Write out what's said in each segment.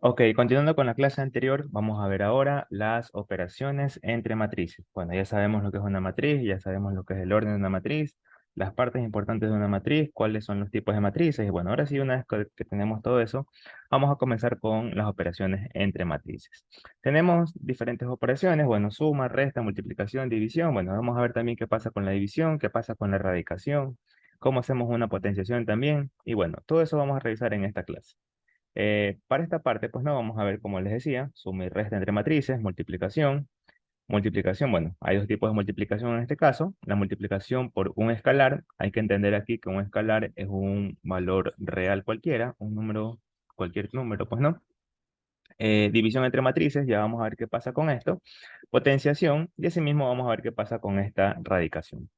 Ok, continuando con la clase anterior, vamos a ver ahora las operaciones entre matrices. Bueno, ya sabemos lo que es una matriz, ya sabemos lo que es el orden de una matriz, las partes importantes de una matriz, cuáles son los tipos de matrices. Y bueno, ahora sí, una vez que tenemos todo eso, vamos a comenzar con las operaciones entre matrices. Tenemos diferentes operaciones, bueno, suma, resta, multiplicación, división. Bueno, vamos a ver también qué pasa con la división, qué pasa con la radicación, cómo hacemos una potenciación también. Y bueno, todo eso vamos a revisar en esta clase. Para esta parte, pues no, vamos a ver, como les decía, suma y resta entre matrices, multiplicación. Multiplicación, bueno, hay dos tipos de multiplicación en este caso. La multiplicación por un escalar, hay que entender aquí que un escalar es un valor real cualquiera, un número, cualquier número, pues no. División entre matrices, ya vamos a ver qué pasa con esto. Potenciación, y asimismo vamos a ver qué pasa con esta radicación.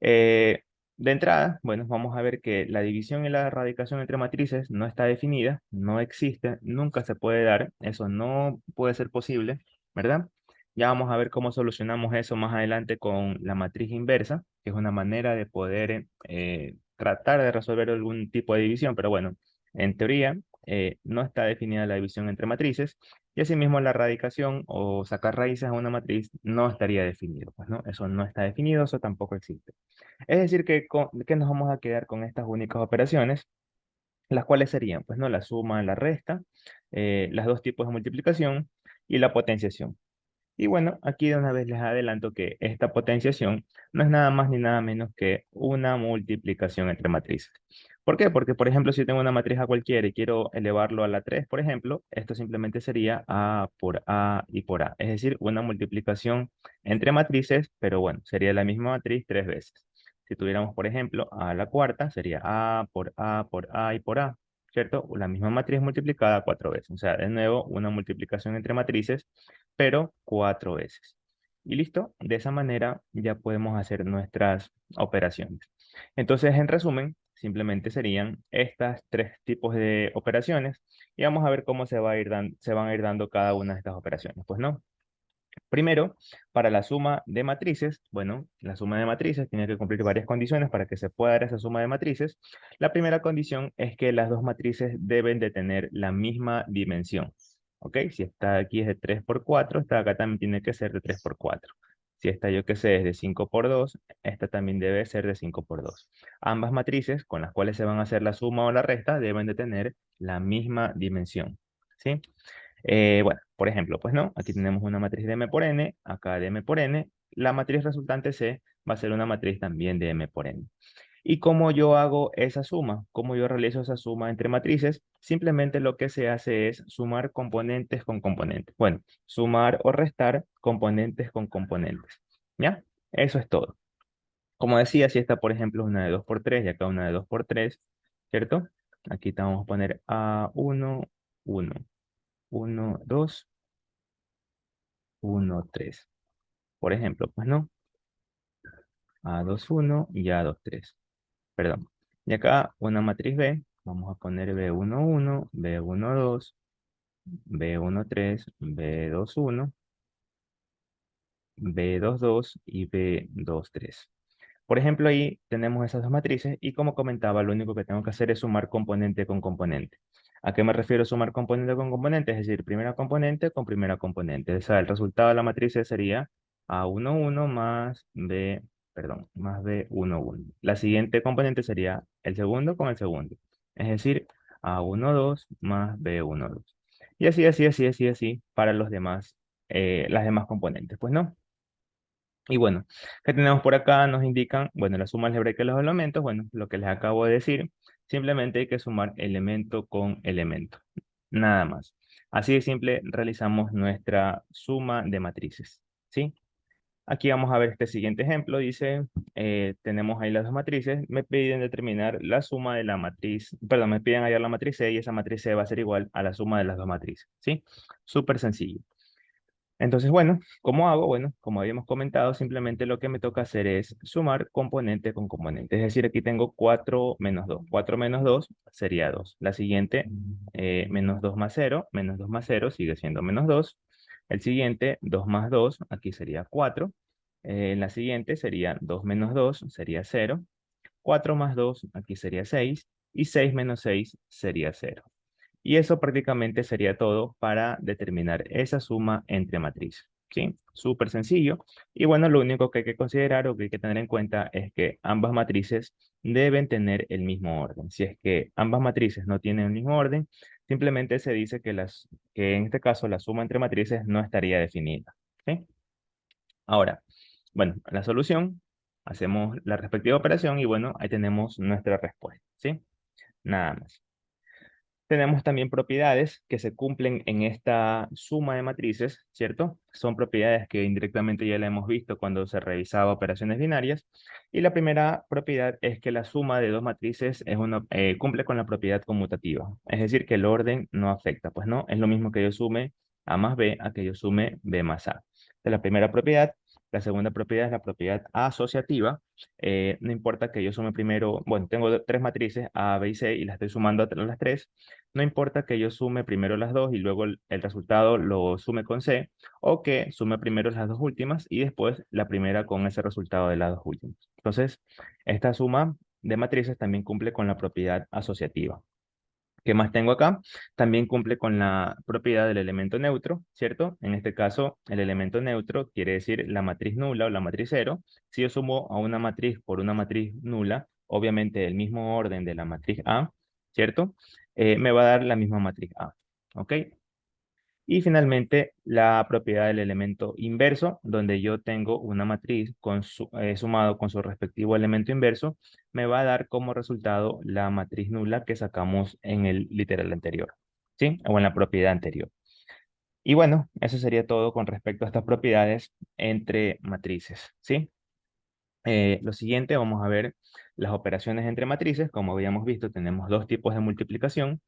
Eh, de entrada, bueno, vamos a ver que la división y la radicación entre matrices no está definida, no existe, nunca se puede dar, eso no puede ser posible, ¿verdad? Ya vamos a ver cómo solucionamos eso más adelante con la matriz inversa, que es una manera de poder tratar de resolver algún tipo de división, pero bueno, en teoría no está definida la división entre matrices y asimismo la radicación o sacar raíces a una matriz no estaría definido, pues no, eso no está definido, eso tampoco existe. Es decir, que nos vamos a quedar con estas únicas operaciones, las cuales serían, pues, ¿no? La suma, la resta, las dos tipos de multiplicación y la potenciación. Y bueno, aquí de una vez les adelanto que esta potenciación no es nada más ni nada menos que una multiplicación entre matrices. ¿Por qué? Porque, por ejemplo, si tengo una matriz a cualquiera y quiero elevarlo a la 3, por ejemplo, esto simplemente sería A por A y por A. Es decir, una multiplicación entre matrices, pero bueno, sería la misma matriz tres veces. Si tuviéramos, por ejemplo, A a la cuarta, sería A por A por A y por A, ¿cierto? La misma matriz multiplicada cuatro veces. O sea, de nuevo, una multiplicación entre matrices pero cuatro veces. Y listo, de esa manera ya podemos hacer nuestras operaciones. Entonces, en resumen, simplemente serían estas tres tipos de operaciones y vamos a ver cómo se van a ir dando cada una de estas operaciones. Pues no. Primero, para la suma de matrices, bueno, la suma de matrices tiene que cumplir varias condiciones para que se pueda dar esa suma de matrices. La primera condición es que las dos matrices deben de tener la misma dimensión. ¿Ok? Si esta aquí es de 3 por 4, esta acá también tiene que ser de 3 por 4. Si esta yo que sé es de 5 por 2, esta también debe ser de 5 por 2. Ambas matrices con las cuales se van a hacer la suma o la resta deben de tener la misma dimensión. ¿Sí? Bueno, por ejemplo, pues no, aquí tenemos una matriz de M por N, acá de M por N, la matriz resultante C va a ser una matriz también de M por N. ¿Y cómo yo hago esa suma? ¿Cómo yo realizo esa suma entre matrices? Simplemente lo que se hace es sumar componentes con componentes. Bueno, sumar o restar componentes con componentes. ¿Ya? Eso es todo. Como decía, si esta, por ejemplo, es una de 2 por 3 y acá una de 2 por 3, ¿cierto? Aquí te vamos a poner A1, 1, 1, 2, 1, 3. Por ejemplo, pues no, A2, 1 y A2, 3. Perdón. Y acá una matriz B, vamos a poner B1, 1, B1, 2, B1, 3, B2, 1, B2, 2 y B2, 3. Por ejemplo, ahí tenemos esas dos matrices y como comentaba, lo único que tengo que hacer es sumar componente con componente. ¿A qué me refiero sumar componente con componente? Es decir, primera componente con primera componente. O sea, el resultado de la matriz sería A1, 1 más B, perdón, más B1, 1. La siguiente componente sería el segundo con el segundo. Es decir, A1, 2 más B1, 2. Y así, así, así, así, así para los demás, las demás componentes. Pues no. Y bueno, ¿qué tenemos por acá? Nos indican, bueno, la suma algebraica de los elementos, bueno, lo que les acabo de decir, simplemente hay que sumar elemento con elemento, nada más. Así de simple realizamos nuestra suma de matrices, ¿sí? Aquí vamos a ver este siguiente ejemplo, dice, tenemos ahí las dos matrices, me piden determinar la suma de la matriz, perdón, me piden hallar la matriz C y esa matriz C va a ser igual a la suma de las dos matrices, ¿sí? Súper sencillo. Entonces, bueno, ¿cómo hago? Bueno, como habíamos comentado, simplemente lo que me toca hacer es sumar componente con componente. Es decir, aquí tengo 4 menos 2. 4 menos 2 sería 2. La siguiente, menos 2 más 0. Menos 2 más 0 sigue siendo menos 2. El siguiente, 2 más 2, aquí sería 4. La siguiente sería 2 menos 2, sería 0. 4 más 2, aquí sería 6. Y 6 menos 6 sería 0. Y eso prácticamente sería todo para determinar esa suma entre matrices. ¿Sí? Súper sencillo. Y bueno, lo único que hay que considerar o que hay que tener en cuenta es que ambas matrices deben tener el mismo orden. Si es que ambas matrices no tienen el mismo orden, simplemente se dice que en este caso la suma entre matrices no estaría definida. ¿Sí? Ahora, bueno, la solución, hacemos la respectiva operación y bueno, ahí tenemos nuestra respuesta. ¿Sí? Nada más. Tenemos también propiedades que se cumplen en esta suma de matrices, ¿cierto? Son propiedades que indirectamente ya la hemos visto cuando se revisaba operaciones binarias. Y la primera propiedad es que la suma de dos matrices cumple con la propiedad conmutativa. Es decir, que el orden no afecta. Pues no, es lo mismo que yo sume A más B a que yo sume B más A. Esta es la primera propiedad. La segunda propiedad es la propiedad asociativa. No importa que yo sume primero, bueno, tengo tres matrices A, B y C y las estoy sumando a las tres. No importa que yo sume primero las dos y luego el resultado lo sume con C, o que sume primero las dos últimas y después la primera con ese resultado de las dos últimas. Entonces, esta suma de matrices también cumple con la propiedad asociativa. ¿Qué más tengo acá? También cumple con la propiedad del elemento neutro, ¿cierto? En este caso, el elemento neutro quiere decir la matriz nula o la matriz cero. Si yo sumo a una matriz por una matriz nula, obviamente el mismo orden de la matriz A, ¿cierto? Me va a dar la misma matriz A, ¿ok? Y finalmente, la propiedad del elemento inverso, donde yo tengo una matriz sumado con su respectivo elemento inverso, me va a dar como resultado la matriz nula que sacamos en el literal anterior, ¿sí? O en la propiedad anterior. Y bueno, eso sería todo con respecto a estas propiedades entre matrices, ¿sí? Lo siguiente, vamos a ver las operaciones entre matrices. Como habíamos visto, tenemos dos tipos de multiplicación.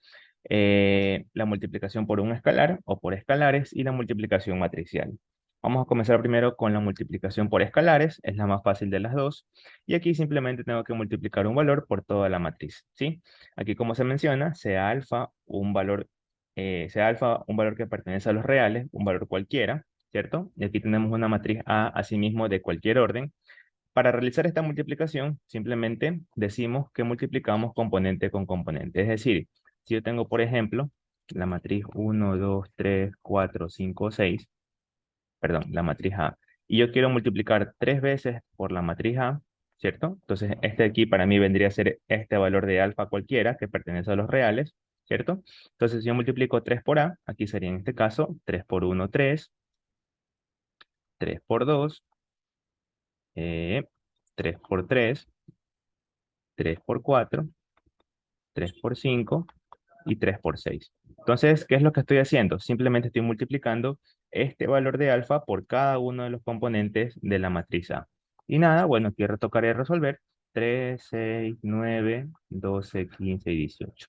La multiplicación por un escalar o por escalares y la multiplicación matricial. Vamos a comenzar primero con la multiplicación por escalares, es la más fácil de las dos. Y aquí simplemente tengo que multiplicar un valor por toda la matriz, ¿sí? Aquí como se menciona, sea alfa un valor que pertenece a los reales, un valor cualquiera, ¿cierto? Y aquí tenemos una matriz A, asimismo, de cualquier orden. Para realizar esta multiplicación, simplemente decimos que multiplicamos componente con componente. Es decir, si yo tengo, por ejemplo, la matriz 1, 2, 3, 4, 5, 6, perdón, la matriz A, y yo quiero multiplicar tres veces por la matriz A, ¿cierto? Entonces, este aquí para mí vendría a ser este valor de alfa cualquiera que pertenece a los reales, ¿cierto? Entonces, si yo multiplico 3 por A, aquí sería en este caso 3 por 1, 3, 3 por 2, 3 por 3, 3 por 4, 3 por 5 y 3 por 6. Entonces, ¿qué es lo que estoy haciendo? Simplemente estoy multiplicando este valor de alfa por cada uno de los componentes de la matriz A. Y nada, bueno, aquí tocaré resolver 3, 6, 9, 12, 15 y 18.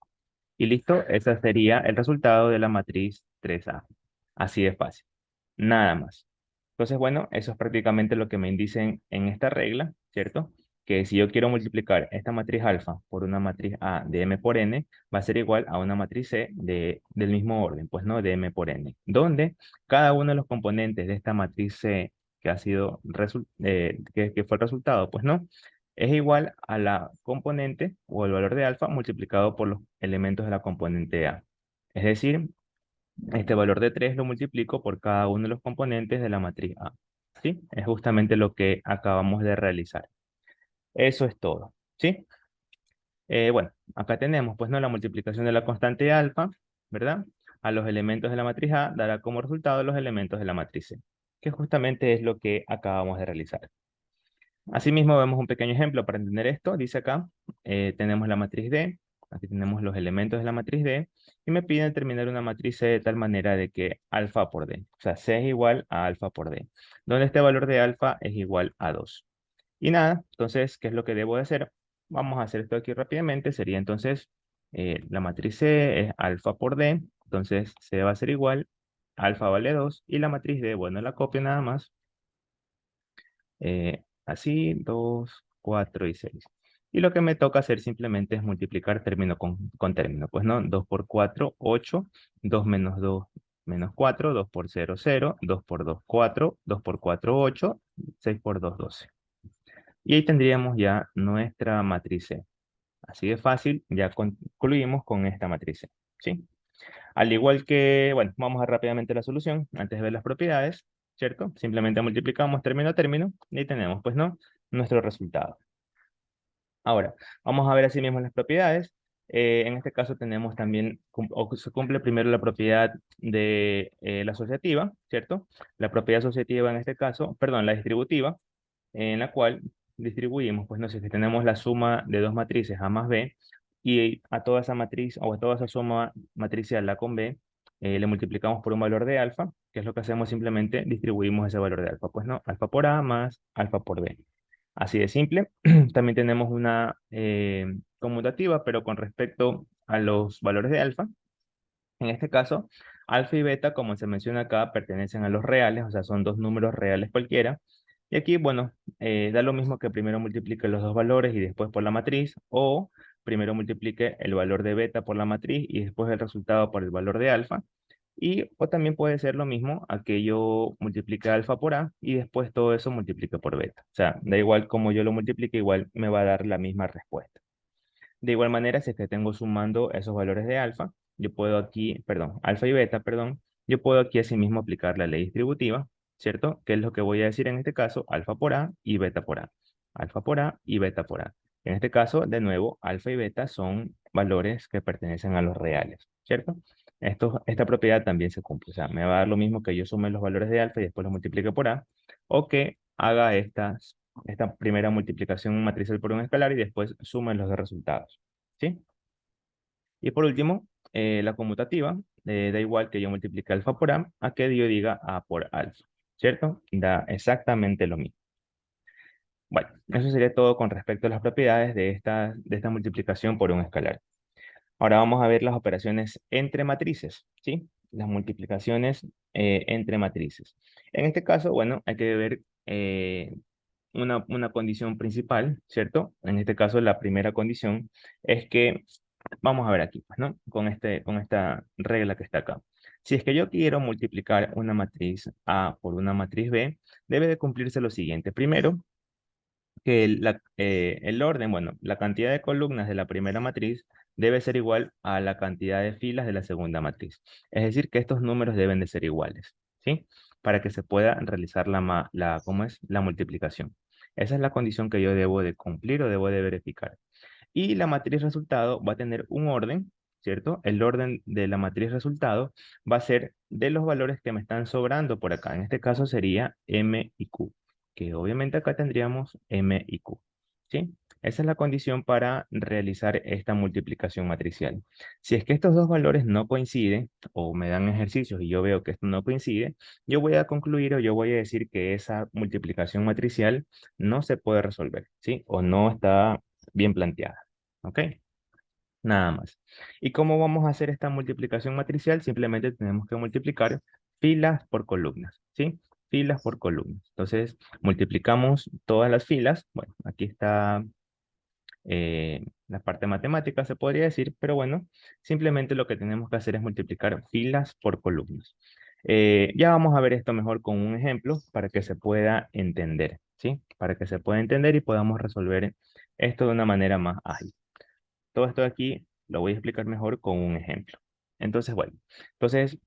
Y listo, ese sería el resultado de la matriz 3A. Así de fácil. Nada más. Entonces, bueno, eso es prácticamente lo que me dicen en esta regla, ¿cierto? Que si yo quiero multiplicar esta matriz alfa por una matriz A de m por n, va a ser igual a una matriz C del mismo orden, pues no, de m por n, donde cada uno de los componentes de esta matriz C que fue el resultado, pues no, es igual a la componente o el valor de alfa multiplicado por los elementos de la componente A. Es decir, este valor de 3 lo multiplico por cada uno de los componentes de la matriz A. ¿Sí? Es justamente lo que acabamos de realizar. Eso es todo. ¿Sí? Bueno, acá tenemos, pues, ¿no? La multiplicación de la constante alfa, ¿verdad? A los elementos de la matriz A dará como resultado los elementos de la matriz C, que justamente es lo que acabamos de realizar. Asimismo, vemos un pequeño ejemplo para entender esto. Dice acá, tenemos la matriz D, aquí tenemos los elementos de la matriz D, y me piden determinar una matriz C de tal manera de que alfa por D, o sea, C es igual a alfa por D, donde este valor de alfa es igual a 2. Y nada, entonces, ¿qué es lo que debo de hacer? Vamos a hacer esto aquí rápidamente. Sería entonces, la matriz C es alfa por D, entonces C va a ser igual, alfa vale 2, y la matriz D, bueno, la copio nada más. Así, 2, 4 y 6. Y lo que me toca hacer simplemente es multiplicar término con término. Pues no, 2 por 4, 8, 2 menos 2, menos 4, 2 por 0, 0, 2 por 2, 4, 2 por 4, 8, 6 por 2, 12. Y ahí tendríamos ya nuestra matriz C. Así de fácil, ya concluimos con esta matriz C. ¿Sí? Al igual que, bueno, vamos a ver rápidamente la solución antes de ver las propiedades, ¿cierto? Simplemente multiplicamos término a término y tenemos, pues, ¿no? Nuestro resultado. Ahora, vamos a ver así mismo las propiedades. En este caso tenemos también, o se cumple primero la propiedad de la asociativa, ¿cierto? La propiedad asociativa en este caso, perdón, la distributiva, en la cual distribuimos, pues no sé, si tenemos la suma de dos matrices A más B, y a toda esa matriz, o a toda esa suma matricial A con B, le multiplicamos por un valor de alfa, que es lo que hacemos simplemente, distribuimos ese valor de alfa, pues no, alfa por A más alfa por B. Así de simple. También tenemos una conmutativa, pero con respecto a los valores de alfa. En este caso, alfa y beta, como se menciona acá, pertenecen a los reales, o sea, son dos números reales cualquiera. Y aquí, bueno, da lo mismo que primero multiplique los dos valores y después por la matriz, o primero multiplique el valor de beta por la matriz y después el resultado por el valor de alfa. Y o también puede ser lo mismo a que yo multiplique alfa por A y después todo eso multiplique por beta. O sea, da igual como yo lo multiplique, igual me va a dar la misma respuesta. De igual manera, si es que tengo sumando esos valores de alfa, yo puedo aquí, perdón, alfa y beta, perdón, yo puedo aquí asimismo aplicar la ley distributiva, ¿cierto? Que es lo que voy a decir en este caso, alfa por A y beta por A. Alfa por A y beta por A. En este caso, de nuevo, alfa y beta son valores que pertenecen a los reales, ¿cierto? Esta propiedad también se cumple. O sea, me va a dar lo mismo que yo sume los valores de alfa y después los multiplique por A, o que haga esta primera multiplicación matricial por un escalar y después sumen los dos resultados, ¿sí? Y por último, la conmutativa, da igual que yo multiplique alfa por a que yo diga a por alfa, ¿cierto? Da exactamente lo mismo. Bueno, eso sería todo con respecto a las propiedades de esta multiplicación por un escalar. Ahora vamos a ver las operaciones entre matrices, ¿sí? Las multiplicaciones entre matrices. En este caso, bueno, hay que ver una condición principal, ¿cierto? En este caso, la primera condición es que, vamos a ver aquí, pues, ¿no? Con esta regla que está acá. Si es que yo quiero multiplicar una matriz A por una matriz B, debe de cumplirse lo siguiente. Primero, que el orden, bueno, la cantidad de columnas de la primera matriz debe ser igual a la cantidad de filas de la segunda matriz. Es decir, que estos números deben de ser iguales, ¿sí? Para que se pueda realizar ¿cómo es? La multiplicación. Esa es la condición que yo debo de cumplir o debo de verificar. Y la matriz resultado va a tener un orden, ¿cierto? El orden de la matriz resultado va a ser de los valores que me están sobrando por acá. En este caso sería M y Q, que obviamente acá tendríamos M y Q, ¿sí? Esa es la condición para realizar esta multiplicación matricial. Si es que estos dos valores no coinciden o me dan ejercicios y yo veo que esto no coincide, yo voy a concluir o yo voy a decir que esa multiplicación matricial no se puede resolver, ¿sí? O no está bien planteada. ¿Ok? Nada más. ¿Y cómo vamos a hacer esta multiplicación matricial? Simplemente tenemos que multiplicar filas por columnas, ¿sí? Filas por columnas. Entonces, multiplicamos todas las filas. Bueno, aquí está la parte matemática, se podría decir, pero bueno, simplemente lo que tenemos que hacer es multiplicar filas por columnas. Ya vamos a ver esto mejor con un ejemplo para que se pueda entender, ¿sí? Para que se pueda entender y podamos resolver esto de una manera más ágil. Todo esto de aquí lo voy a explicar mejor con un ejemplo. Entonces, bueno, entonces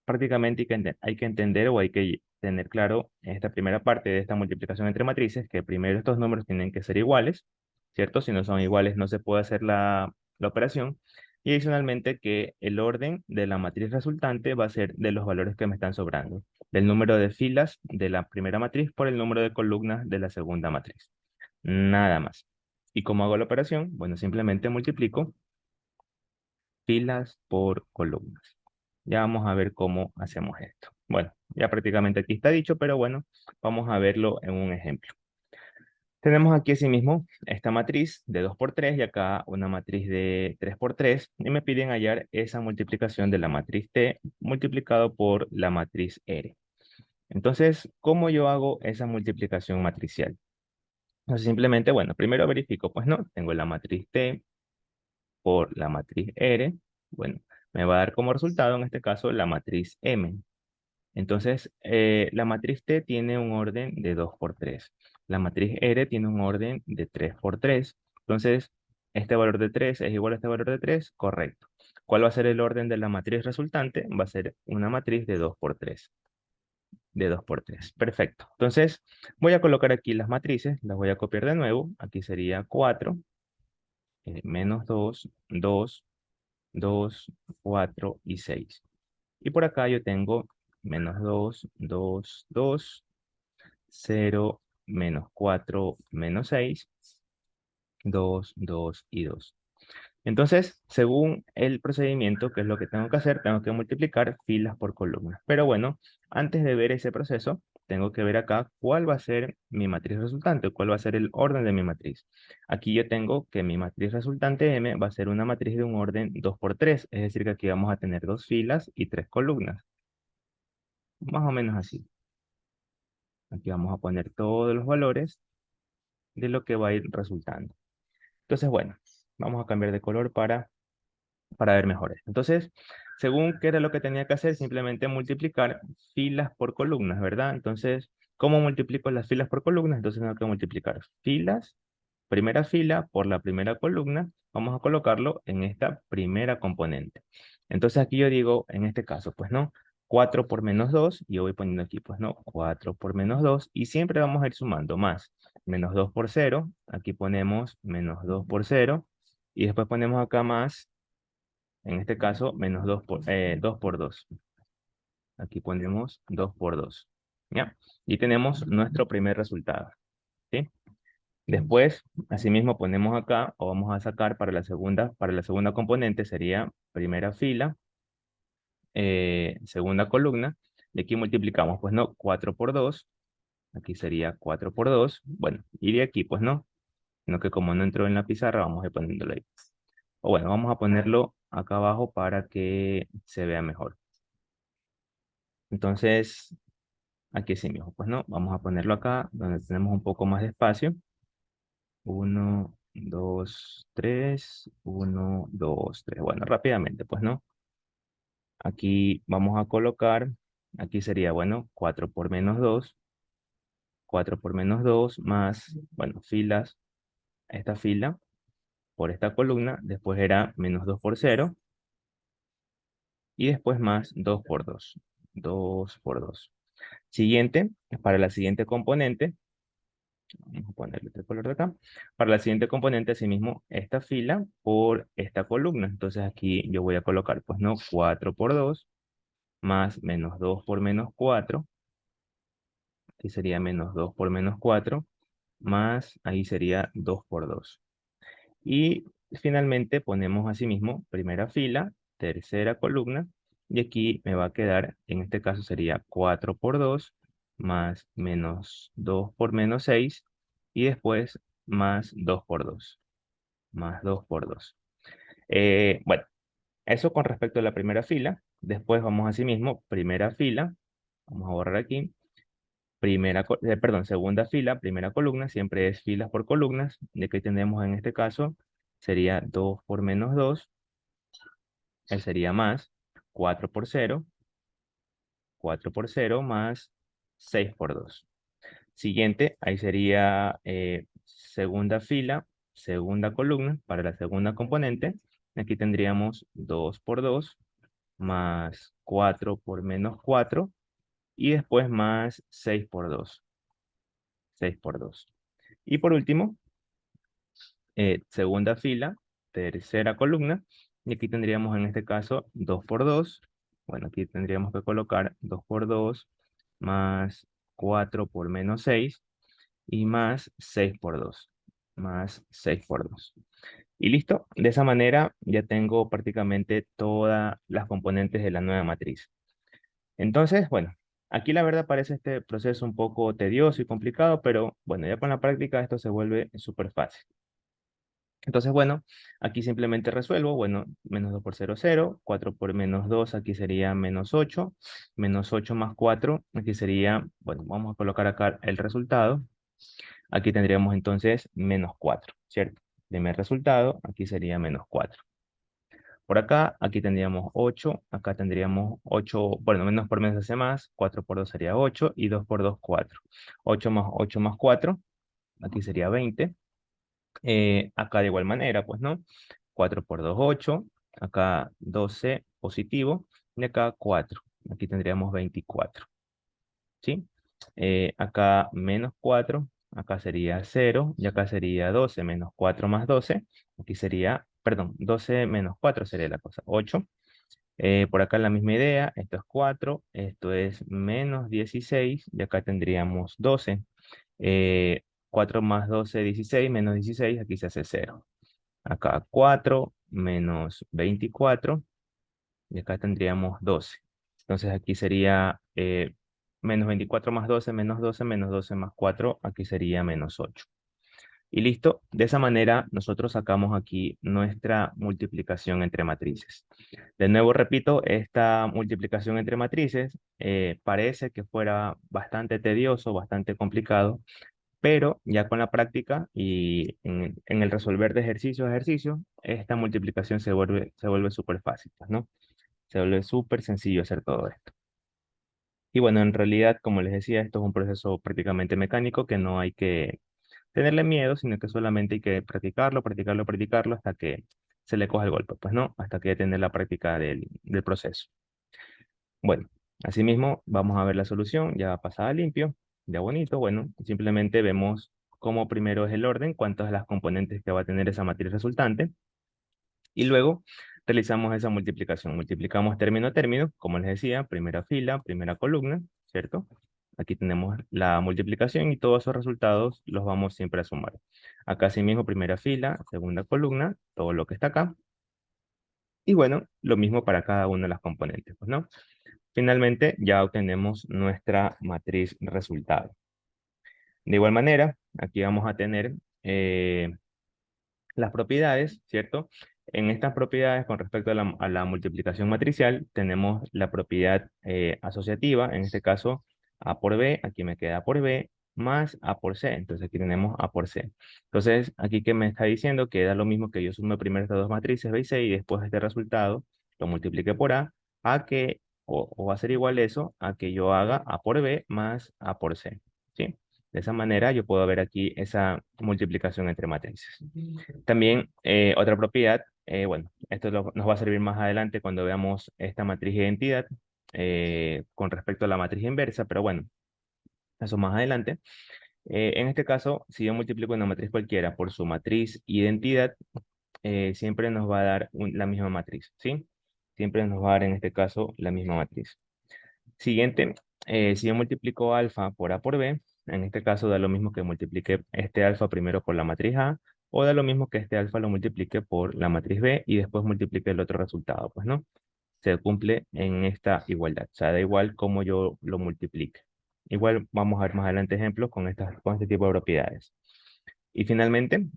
prácticamente hay que entender o hay que tener claro en esta primera parte de esta multiplicación entre matrices que primero estos números tienen que ser iguales, ¿cierto? Si no son iguales no se puede hacer la operación. Y adicionalmente que el orden de la matriz resultante va a ser de los valores que me están sobrando, del número de filas de la primera matriz por el número de columnas de la segunda matriz. Nada más. ¿Y cómo hago la operación? Bueno, simplemente multiplico filas por columnas. Ya vamos a ver cómo hacemos esto. Bueno, ya prácticamente aquí está dicho, pero bueno, vamos a verlo en un ejemplo. Tenemos aquí asimismo esta matriz de 2 por 3 y acá una matriz de 3 por 3 y me piden hallar esa multiplicación de la matriz T multiplicado por la matriz R. Entonces, ¿cómo yo hago esa multiplicación matricial? Entonces, simplemente, bueno, primero verifico, pues no, tengo la matriz T por la matriz R, bueno, me va a dar como resultado en este caso la matriz M. Entonces, la matriz T tiene un orden de 2 por 3. La matriz R tiene un orden de 3 por 3. Entonces, este valor de 3 es igual a este valor de 3, correcto. ¿Cuál va a ser el orden de la matriz resultante? Va a ser una matriz de 2 por 3. De 2 por 3. Perfecto. Entonces, voy a colocar aquí las matrices. Las voy a copiar de nuevo. Aquí sería 4, menos 2, 2, 2, 4 y 6. Y por acá yo tengo menos 2, 2, 2, 0, menos 4, menos 6, 2, 2 y 2. Entonces, según el procedimiento, ¿qué es lo que tengo que hacer? Tengo que multiplicar filas por columnas. Pero bueno, antes de ver ese proceso, tengo que ver acá cuál va a ser mi matriz resultante, cuál va a ser el orden de mi matriz. Aquí yo tengo que mi matriz resultante M va a ser una matriz de un orden 2 por 3, es decir, que aquí vamos a tener 2 filas y 3 columnas. Más o menos así. Aquí vamos a poner todos los valores de lo que va a ir resultando. Entonces, bueno, vamos a cambiar de color para ver mejor esto. Entonces, según qué era lo que tenía que hacer, simplemente multiplicar filas por columnas, ¿verdad? Entonces, ¿cómo multiplico las filas por columnas? Entonces tengo que multiplicar filas, primera fila por la primera columna. Vamos a colocarlo en esta primera componente. Entonces aquí yo digo, en este caso, pues no, 4 por menos 2, y yo voy poniendo aquí, pues no, 4 por menos 2, y siempre vamos a ir sumando más. Menos 2 por 0, aquí ponemos menos 2 por 0, y después ponemos acá más, en este caso, menos 2 por 2. Aquí ponemos 2 por 2. ¿Ya? Y tenemos nuestro primer resultado. ¿Sí? Después, asimismo, ponemos acá, o vamos a sacar para la segunda componente, sería primera fila, segunda columna, y aquí multiplicamos, pues no, 4 por 2, aquí sería 4 por 2, bueno, y de aquí, pues no, sino que como no entró en la pizarra, vamos a ir poniéndolo ahí. O bueno, vamos a ponerlo acá abajo para que se vea mejor. Entonces, aquí sí, mijo, pues no, vamos a ponerlo acá, donde tenemos un poco más de espacio. 1, 2, 3, 1, 2, 3. Bueno, rápidamente, pues no. Aquí vamos a colocar, aquí sería, bueno, 4 por menos 2, 4 por menos 2 más, bueno, filas, esta fila por esta columna, después era menos 2 por 0, y después más 2 por 2, 2 por 2. Siguiente, para la siguiente componente, vamos a ponerle este color de acá. Para la siguiente componente, asimismo, esta fila por esta columna. Entonces aquí yo voy a colocar, pues no, 4 por 2, más menos 2 por menos 4. Aquí sería menos 2 por menos 4, más ahí sería 2 por 2. Y finalmente ponemos asimismo primera fila, tercera columna, y aquí me va a quedar, en este caso sería 4 por 2, más menos 2 por menos 6, y después más 2 por 2, más 2 por 2. Bueno, eso con respecto a la primera fila. Después vamos asimismo, primera fila, vamos a borrar aquí, perdón, segunda fila, primera columna, siempre es filas por columnas, de que tenemos en este caso, sería 2 por menos 2, él sería más 4 por 0, 4 por 0 más 6 por 2. Siguiente, ahí sería segunda fila, segunda columna, para la segunda componente, aquí tendríamos 2 por 2, más 4 por menos 4, y después más 6 por 2, 6 por 2. Y por último, segunda fila, tercera columna, y aquí tendríamos en este caso 2 por 2. Bueno, aquí tendríamos que colocar 2 por 2 más 4 por menos 6 y más 6 por 2, más 6 por 2. Y listo, de esa manera ya tengo prácticamente todas las componentes de la nueva matriz. Entonces, bueno, aquí la verdad parece este proceso un poco tedioso y complicado, pero bueno, ya con la práctica esto se vuelve súper fácil. Entonces, bueno, aquí simplemente resuelvo, bueno, menos 2 por 0, 0, 4 por menos 2, aquí sería menos 8 más 4, aquí sería, bueno, vamos a colocar acá el resultado, aquí tendríamos entonces menos 4, ¿cierto? Primer resultado, aquí sería menos 4. Por acá, aquí tendríamos 8, acá tendríamos 8, bueno, menos por menos hace más, 4 por 2 sería 8, y 2 por 2, 4. 8 más 4, aquí sería 20. Acá de igual manera, pues, ¿no? 4 por 2, 8. acá 12 positivo, y acá 4. Aquí tendríamos 24, ¿sí? Acá menos 4, acá sería 0, y acá sería 12 menos 4 más 12. Aquí sería, perdón, 12 menos 4 sería la cosa, 8. Por acá la misma idea, esto es 4, esto es menos 16, y acá tendríamos 12. Eh, 4 más 12, 16, menos 16, aquí se hace 0. Acá 4 menos 24, y acá tendríamos 12. Entonces aquí sería menos 24 más 12, menos 12 más 4, aquí sería menos 8. Y listo, de esa manera nosotros sacamos aquí nuestra multiplicación entre matrices. De nuevo repito, esta multiplicación entre matrices parece que fuera bastante tedioso, bastante complicado, pero ya con la práctica y en el resolver de ejercicio a ejercicio, esta multiplicación se vuelve súper fácil, pues, ¿no? Se vuelve súper sencillo hacer todo esto. Y bueno, en realidad, como les decía, esto es un proceso prácticamente mecánico que no hay que tenerle miedo, sino que solamente hay que practicarlo, practicarlo, practicarlo hasta que se le coja el golpe, pues no, hasta que ya tener la práctica del proceso. Bueno, asimismo, vamos a ver la solución ya pasada limpio, ya bonito. Bueno, simplemente vemos cómo primero es el orden, cuántas las componentes que va a tener esa matriz resultante, y luego realizamos esa multiplicación. Multiplicamos término a término, como les decía, primera fila, primera columna, ¿cierto? Aquí tenemos la multiplicación y todos esos resultados los vamos siempre a sumar. Acá asimismo, primera fila, segunda columna, todo lo que está acá. Y bueno, lo mismo para cada una de las componentes, pues, ¿no? Finalmente, ya obtenemos nuestra matriz resultado. De igual manera, aquí vamos a tener las propiedades, ¿cierto? En estas propiedades, con respecto a la multiplicación matricial, tenemos la propiedad asociativa, en este caso A por B, aquí me queda A por B, más A por C, entonces aquí tenemos A por C. Entonces, aquí que me está diciendo que da lo mismo que yo sume primero estas dos matrices B y C, y después este resultado lo multiplique por A que, o va a ser igual eso, a que yo haga A por B más A por C, ¿sí? De esa manera yo puedo ver aquí esa multiplicación entre matrices. También otra propiedad, bueno, esto nos va a servir más adelante cuando veamos esta matriz de identidad con respecto a la matriz inversa, pero bueno, eso más adelante. En este caso, si yo multiplico una matriz cualquiera por su matriz identidad, siempre nos va a dar la misma matriz, ¿sí? Siempre nos va a dar en este caso la misma matriz. Siguiente, si yo multiplico alfa por A por B, en este caso da lo mismo que multiplique este alfa primero por la matriz A, o da lo mismo que este alfa lo multiplique por la matriz B y después multiplique el otro resultado, pues no. Se cumple en esta igualdad, o sea, da igual cómo yo lo multiplique. Igual vamos a ver más adelante ejemplos con este tipo de propiedades. Y finalmente,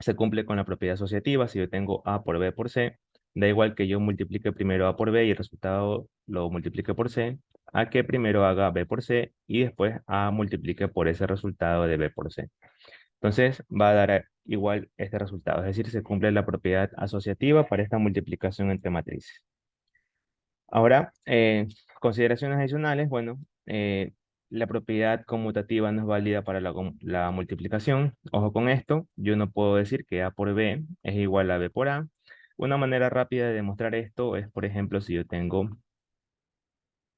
se cumple con la propiedad asociativa. Si yo tengo A por B por C, da igual que yo multiplique primero A por B y el resultado lo multiplique por C, a que primero haga B por C y después A multiplique por ese resultado de B por C. Entonces va a dar igual este resultado, es decir, se cumple la propiedad asociativa para esta multiplicación entre matrices. Ahora, consideraciones adicionales, bueno, la propiedad conmutativa no es válida para la multiplicación. Ojo con esto, yo no puedo decir que A por B es igual a B por A. Una manera rápida de demostrar esto es, por ejemplo, si yo tengo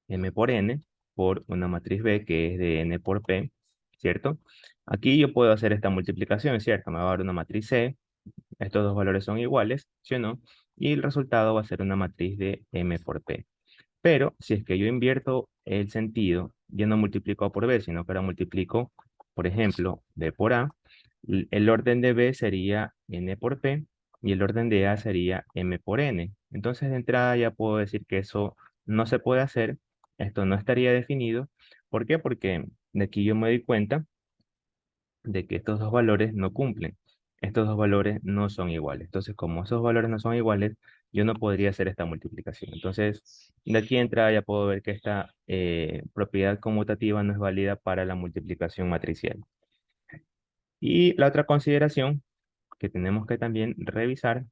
M por N por una matriz B que es de N por P, ¿cierto? Aquí yo puedo hacer esta multiplicación, ¿cierto? Me va a dar una matriz C, estos dos valores son iguales, ¿sí o no? Y el resultado va a ser una matriz de M por P. Pero si es que yo invierto el sentido, yo no multiplico A por B, sino que ahora multiplico, por ejemplo, B por A, el orden de B sería N por P y el orden de A sería M por N. Entonces, de entrada ya puedo decir que eso no se puede hacer, esto no estaría definido. ¿Por qué? Porque de aquí yo me doy cuenta de que estos dos valores no cumplen. Estos dos valores no son iguales. Entonces, como esos valores no son iguales, yo no podría hacer esta multiplicación. Entonces, de aquí entra ya puedo ver que esta propiedad conmutativa no es válida para la multiplicación matricial. Y la otra consideración que tenemos que también revisar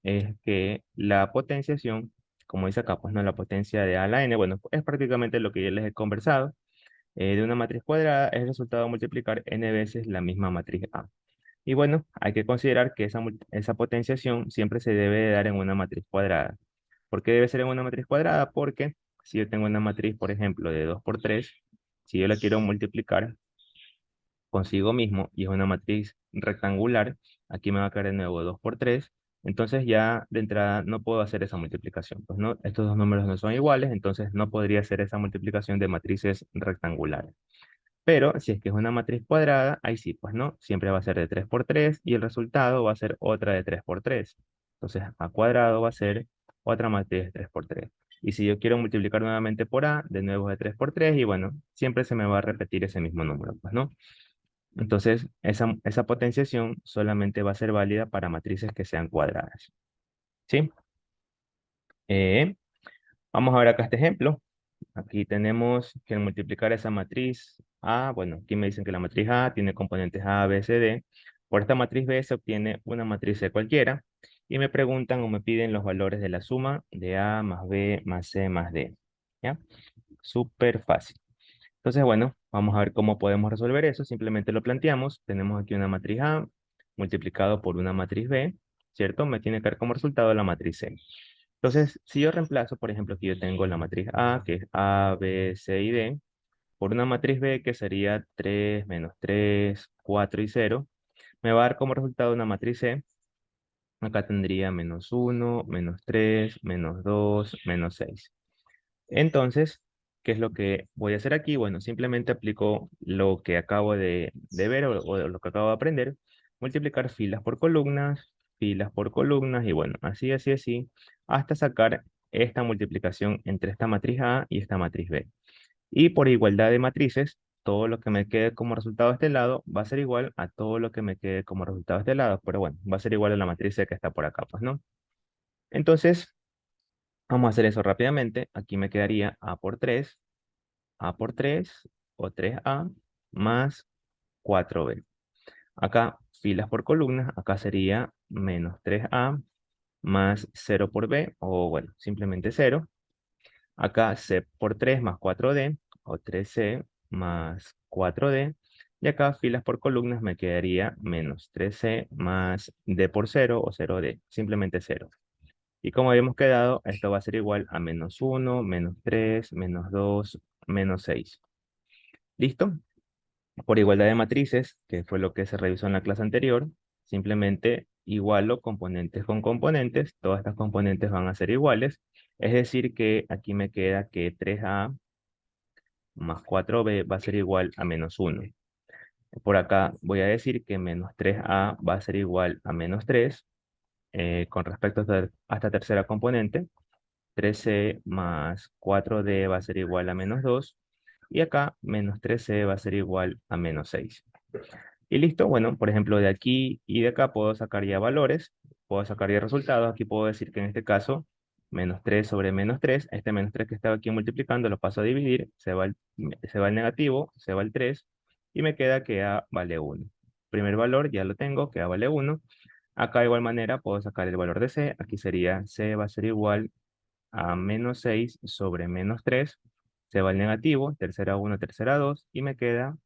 es que la potenciación, como dice acá, pues no, la potencia de A a la N, bueno, es prácticamente lo que ya les he conversado. De una matriz cuadrada es el resultado de multiplicar n veces la misma matriz A. Y bueno, hay que considerar que esa potenciación siempre se debe de dar en una matriz cuadrada. ¿Por qué debe ser en una matriz cuadrada? Porque si yo tengo una matriz, por ejemplo, de 2 por 3, si yo la quiero multiplicar consigo mismo y es una matriz rectangular, aquí me va a caer de nuevo 2 por 3, entonces ya de entrada no puedo hacer esa multiplicación. Pues no, estos dos números no son iguales, entonces no podría hacer esa multiplicación de matrices rectangulares. Pero si es que es una matriz cuadrada, ahí sí, pues no, siempre va a ser de 3 por 3 y el resultado va a ser otra de 3 por 3. Entonces a cuadrado va a ser otra matriz de 3 por 3. Y si yo quiero multiplicar nuevamente por a, de nuevo es de 3 por 3 y bueno, siempre se me va a repetir ese mismo número, pues no. Entonces esa potenciación solamente va a ser válida para matrices que sean cuadradas. ¿Sí? Eh, Vamos a ver acá este ejemplo. Aquí tenemos que al multiplicar esa matriz A, bueno, aquí me dicen que la matriz A tiene componentes A, B, C, D. Por esta matriz B se obtiene una matriz C cualquiera. Y me preguntan o me piden los valores de la suma de A más B más C más D. ¿Ya? Súper fácil. Entonces, bueno, vamos a ver cómo podemos resolver eso. Simplemente lo planteamos. Tenemos aquí una matriz A multiplicado por una matriz B, ¿cierto? Me tiene que dar como resultado la matriz C. Entonces, si yo reemplazo, por ejemplo, aquí yo tengo la matriz A, que es A, B, C y D, por una matriz B, que sería 3 menos 3 4 y 0, me va a dar como resultado una matriz C. Acá tendría menos 1 menos 3 menos 2 menos 6. Entonces, ¿qué es lo que voy a hacer aquí? Bueno, simplemente aplico lo que acabo de ver o lo que acabo de aprender, multiplicar filas por columnas y bueno, así, así, así, hasta sacar esta multiplicación entre esta matriz A y esta matriz B. Y por igualdad de matrices, todo lo que me quede como resultado de este lado va a ser igual a todo lo que me quede como resultado de este lado, pero bueno, va a ser igual a la matriz C que está por acá, pues, ¿no? Entonces, vamos a hacer eso rápidamente. Aquí me quedaría A por 3 o 3A más 4B. Acá, filas por columnas, acá sería menos 3A más 0 por B, o bueno, simplemente 0. Acá C por 3 más 4D, o 3C más 4D. Y acá, filas por columnas, me quedaría menos 3C más D por 0 o 0D, simplemente 0. Y como habíamos quedado, esto va a ser igual a menos 1, menos 3, menos 2, menos 6. ¿Listo? Por igualdad de matrices, que fue lo que se revisó en la clase anterior, simplemente igualo componentes con componentes. Todas estas componentes van a ser iguales. Es decir, que aquí me queda que 3A más 4B va a ser igual a menos 1. Por acá voy a decir que menos 3A va a ser igual a menos 3. Con respecto a esta tercera componente, 3C más 4D va a ser igual a menos 2. Y acá, menos 3C va a ser igual a menos 6. Y listo, bueno, por ejemplo, de aquí y de acá puedo sacar ya valores, puedo sacar ya resultados. Aquí puedo decir que en este caso, menos 3 sobre menos 3, este menos 3 que estaba aquí multiplicando lo paso a dividir, se va el negativo, se va el 3, y me queda que A vale 1. Primer valor ya lo tengo, que A vale 1. Acá de igual manera puedo sacar el valor de C, aquí sería C va a ser igual a menos 6 sobre menos 3, se va el negativo, tercera 1, tercera 2, y me queda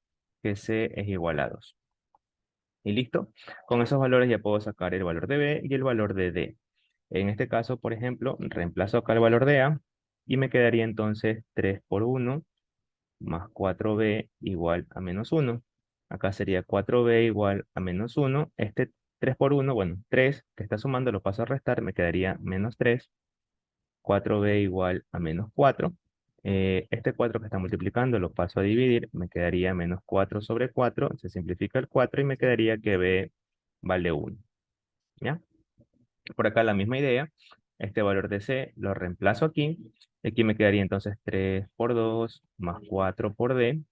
que C es igual a 2. Y listo. Con esos valores ya puedo sacar el valor de B y el valor de D. En este caso, por ejemplo, reemplazo acá el valor de A y me quedaría entonces 3 por 1 más 4B igual a menos 1. Acá sería 4B igual a menos 1. Este 3 por 1, bueno, 3 que está sumando lo paso a restar, me quedaría menos 3. 4B igual a menos 4. Este 4 que está multiplicando lo paso a dividir, me quedaría menos 4 sobre 4, se simplifica el 4 y me quedaría que B vale 1. ¿Ya? Por acá la misma idea, este valor de C lo reemplazo aquí, y aquí me quedaría entonces 3 por 2 más 4 por D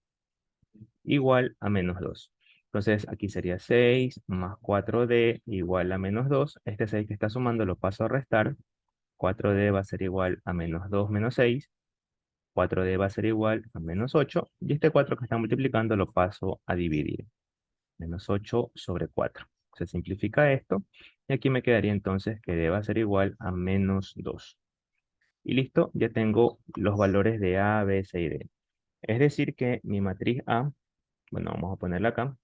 igual a menos 2. Entonces aquí sería 6 más 4D igual a menos 2. Este 6 que está sumando lo paso a restar. 4D va a ser igual a menos 2 menos 6. 4D va a ser igual a menos 8. Y este 4 que está multiplicando lo paso a dividir. Menos 8 sobre 4. Se simplifica esto. Y aquí me quedaría entonces que D va a ser igual a menos 2. Y listo, ya tengo los valores de A, B, C y D. Es decir que mi matriz A, bueno, vamos a ponerla acá.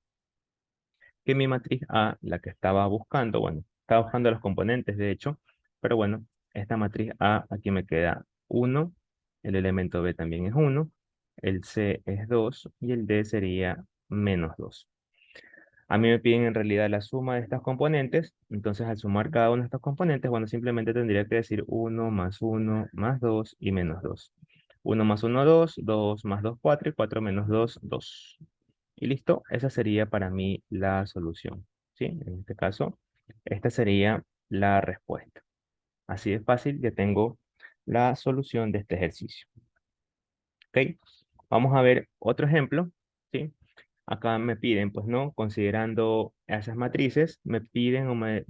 que mi matriz A, la que estaba buscando, bueno, estaba buscando los componentes de hecho, pero bueno, esta matriz A aquí me queda 1, el elemento B también es 1, el C es 2 y el D sería -2. A mí me piden en realidad la suma de estas componentes, entonces al sumar cada uno de estos componentes, bueno, simplemente tendría que decir 1 más 1 más 2 y -2. 1 más 1, 2, 2 más 2, 4 y 4 menos 2, 2. Y listo, esa sería para mí la solución, ¿sí? En este caso, esta sería la respuesta. Así de fácil, ya tengo la solución de este ejercicio. ¿Ok? Vamos a ver otro ejemplo, ¿sí? Acá me piden, pues no, considerando esas matrices, me piden o me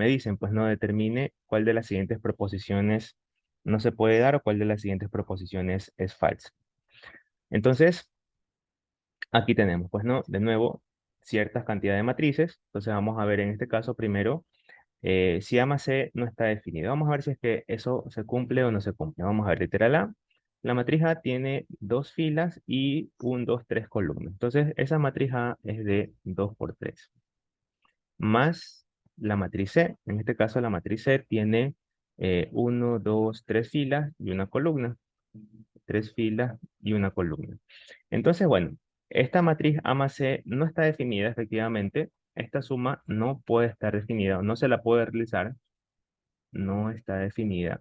dicen, pues no, determine cuál de las siguientes proposiciones no se puede dar o cuál de las siguientes proposiciones es falsa. Entonces, aquí tenemos, pues no, de nuevo, ciertas cantidades de matrices. Entonces vamos a ver en este caso primero si A más C no está definido. Vamos a ver si es que eso se cumple o no se cumple. Vamos a ver, literal A. La matriz A tiene dos filas y 3 columnas. Entonces, esa matriz A es de 2 por 3. Más la matriz C. En este caso, la matriz C tiene 1, 2, 3 filas y una columna. 3 filas y una columna. Entonces, bueno, esta matriz A más C no está definida efectivamente. Esta suma no puede estar definida o no se la puede realizar. No está definida.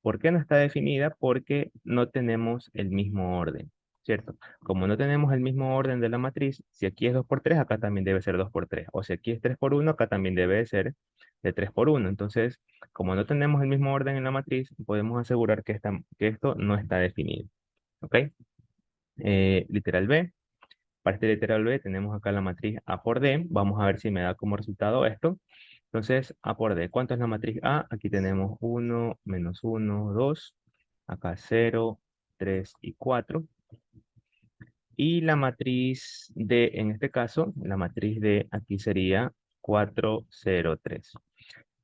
¿Por qué no está definida? Porque no tenemos el mismo orden, ¿cierto? Como no tenemos el mismo orden de la matriz, si aquí es 2 por 3, acá también debe ser 2 por 3. O si aquí es 3 por 1, acá también debe de ser de 3 por 1. Entonces, como no tenemos el mismo orden en la matriz, podemos asegurar que esto no está definido. ¿Ok? Literal B. Para este literal B tenemos acá la matriz A por D. Vamos a ver si me da como resultado esto. Entonces, A por D. ¿Cuánto es la matriz A? Aquí tenemos 1, menos 1, 2. Acá 0, 3 y 4. Y la matriz D, en este caso, la matriz D aquí sería 4, 0, 3.